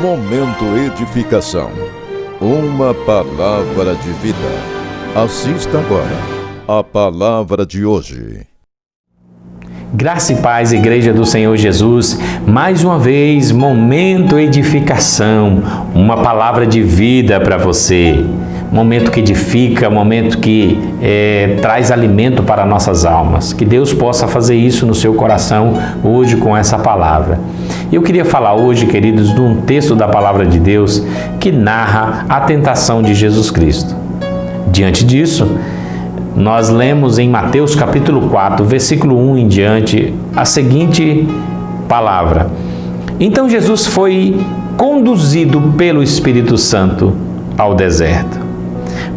Momento Edificação. Uma palavra de vida. Assista agora a palavra de hoje. Graça e paz, Igreja do Senhor Jesus. Mais uma vez, Momento Edificação. Uma palavra de vida para você. Momento que edifica, momento que traz alimento para nossas almas. Que Deus possa fazer isso no seu coração hoje com essa palavra. Eu queria falar hoje, queridos, de um texto da palavra de Deus que narra a tentação de Jesus Cristo. Diante disso, nós lemos em Mateus capítulo 4, versículo 1 em diante, a seguinte palavra. Então Jesus foi conduzido pelo Espírito Santo ao deserto,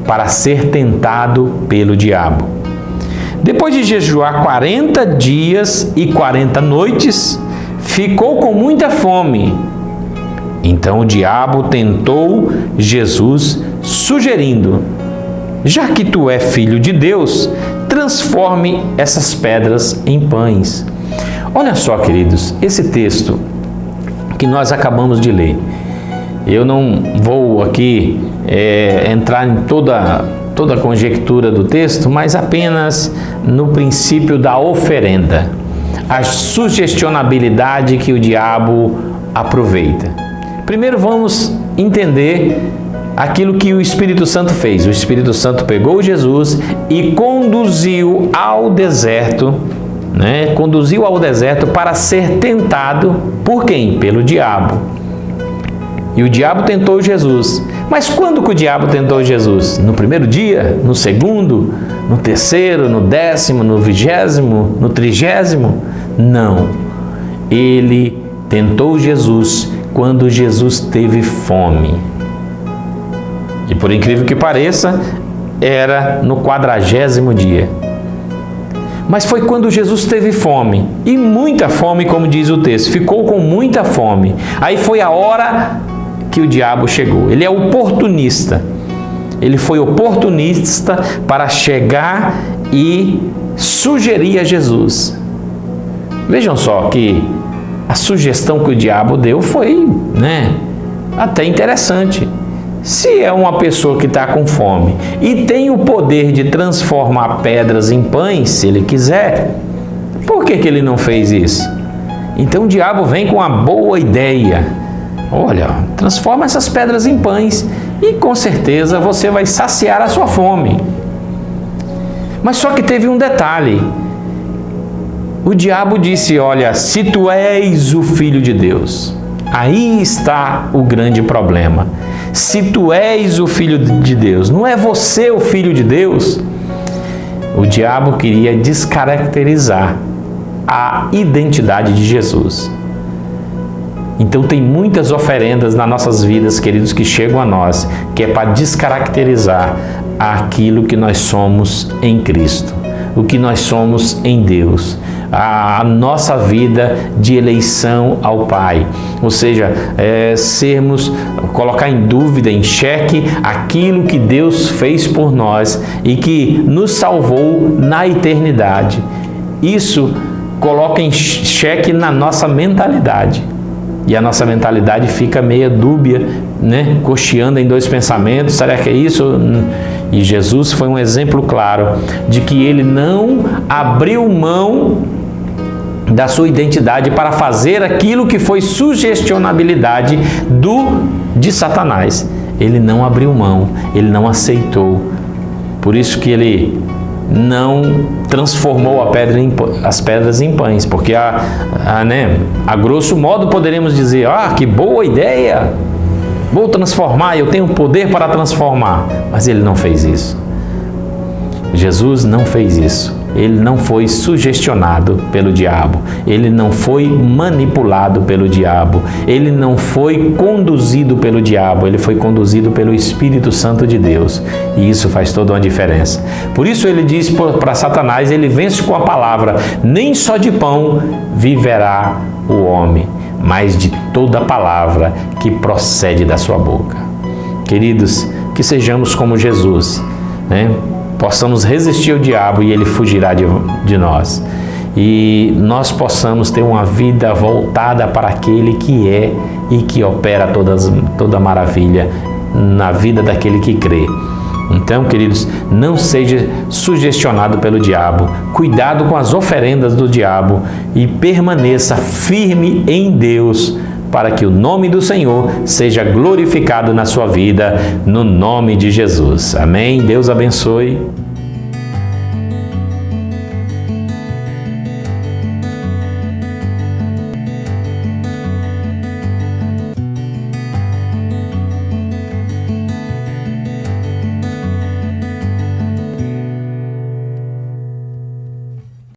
para ser tentado pelo diabo. Depois de jejuar 40 dias e 40 noites, ficou com muita fome. Então o diabo tentou Jesus, sugerindo: já que tu é filho de Deus, transforme essas pedras em pães. Olha só, queridos, esse texto que nós acabamos de ler. Eu não vou aqui entrar em toda a conjectura do texto, mas apenas no princípio da oferenda, a sugestionabilidade que o diabo aproveita. Primeiro vamos entender aquilo que o Espírito Santo fez. O Espírito Santo pegou Jesus e conduziu ao deserto, Conduziu ao deserto para ser tentado por quem? Pelo diabo. E o diabo tentou Jesus. Mas quando que o diabo tentou Jesus? No primeiro dia? No segundo? No terceiro? No 10º? No 20º? No 30º? Não. Ele tentou Jesus quando Jesus teve fome. E por incrível que pareça, era no 40º dia. Mas foi quando Jesus teve fome, e muita fome, como diz o texto, ficou com muita fome. Aí foi a hora que o diabo chegou. Ele é oportunista. Ele foi oportunista para chegar e sugerir a Jesus. Vejam só que a sugestão que o diabo deu foi, até interessante. Se é uma pessoa que está com fome e tem o poder de transformar pedras em pães, se ele quiser, por que ele não fez isso? Então o diabo vem com uma boa ideia. Olha, transforma essas pedras em pães e com certeza você vai saciar a sua fome. Mas só que teve um detalhe. O diabo disse: olha, se tu és o Filho de Deus, aí está o grande problema. Se tu és o Filho de Deus, não é você o Filho de Deus? O diabo queria descaracterizar a identidade de Jesus. Então tem muitas oferendas nas nossas vidas, queridos, que chegam a nós, que é para descaracterizar aquilo que nós somos em Cristo, o que nós somos em Deus, a nossa vida de eleição ao Pai, ou seja, colocar em dúvida, em xeque, aquilo que Deus fez por nós e que nos salvou na eternidade. Isso coloca em xeque na nossa mentalidade. E a nossa mentalidade fica meio dúbia, cocheando em dois pensamentos. Será que é isso? E Jesus foi um exemplo claro de que ele não abriu mão da sua identidade para fazer aquilo que foi sugestionabilidade de Satanás. Ele não abriu mão, ele não aceitou. Por isso que ele não transformou as pedras em pães, porque a grosso modo poderíamos dizer: que boa ideia, vou transformar, eu tenho poder para transformar. Mas ele não fez isso. Jesus não fez isso. Ele não foi sugestionado pelo diabo, ele não foi manipulado pelo diabo, ele não foi conduzido pelo diabo, ele foi conduzido pelo Espírito Santo de Deus. E isso faz toda uma diferença. Por isso ele diz para Satanás, ele vence com a palavra: nem só de pão viverá o homem, mas de toda palavra que procede da sua boca. Queridos, que sejamos como Jesus, possamos resistir ao diabo e ele fugirá de nós. e nós possamos ter uma vida voltada para aquele que é e que opera toda maravilha na vida daquele que crê. Então, queridos, não seja sugestionado pelo diabo, cuidado com as oferendas do diabo e permaneça firme em Deus, para que o nome do Senhor seja glorificado na sua vida, no nome de Jesus. Amém? Deus abençoe.